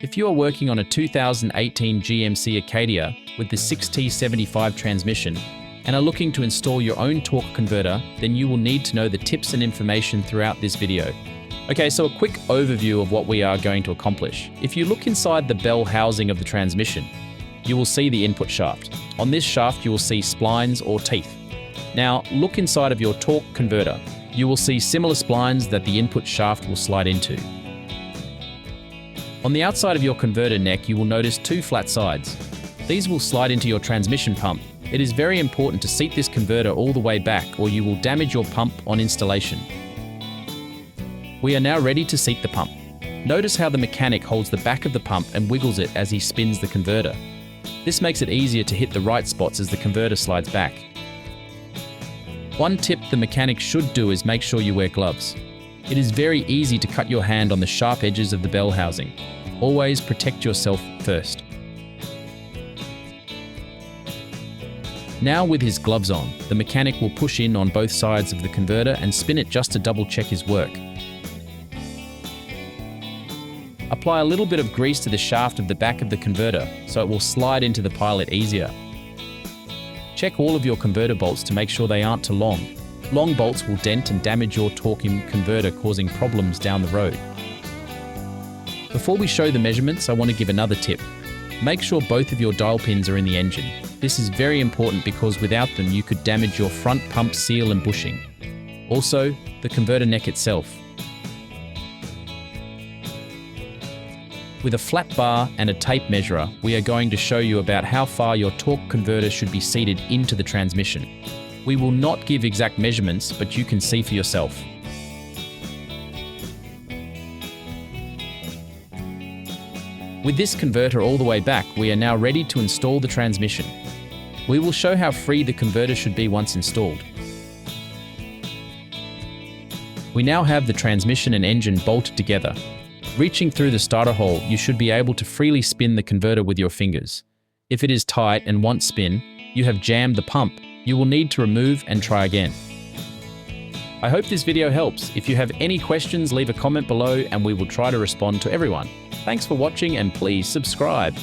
If you are working on a 2018 GMC Acadia with the 6T75 transmission and are looking to install your own torque converter, then you will need to know the tips and information throughout this video. Okay, so a quick overview of what we are going to accomplish. If you look inside the bell housing of the transmission, you will see the input shaft. On this shaft, you will see splines or teeth. Now, look inside of your torque converter. You will see similar splines that the input shaft will slide into. On the outside of your converter neck, you will notice two flat sides. These will slide into your transmission pump. It is very important to seat this converter all the way back or you will damage your pump on installation. We are now ready to seat the pump. Notice how the mechanic holds the back of the pump and wiggles it as he spins the converter. This makes it easier to hit the right spots as the converter slides back. One tip the mechanic should do is make sure you wear gloves. It is very easy to cut your hand on the sharp edges of the bell housing. Always protect yourself first. Now with his gloves on, the mechanic will push in on both sides of the converter and spin it just to double check his work. Apply a little bit of grease to the shaft of the back of the converter so it will slide into the pilot easier. Check all of your converter bolts to make sure they aren't too long. Long bolts will dent and damage your torquing converter, causing problems down the road. Before we show the measurements, I want to give another tip. Make sure both of your dial pins are in the engine. This is very important because without them you could damage your front pump seal and bushing. Also, the converter neck itself. With a flat bar and a tape measurer, we are going to show you about how far your torque converter should be seated into the transmission. We will not give exact measurements, but you can see for yourself. With this converter all the way back, we are now ready to install the transmission. We will show how free the converter should be once installed. We now have the transmission and engine bolted together. Reaching through the starter hole, you should be able to freely spin the converter with your fingers. If it is tight and won't spin, you have jammed the pump. You will need to remove and try again. I hope this video helps. If you have any questions, leave a comment below and we will try to respond to everyone. Thanks for watching and please subscribe.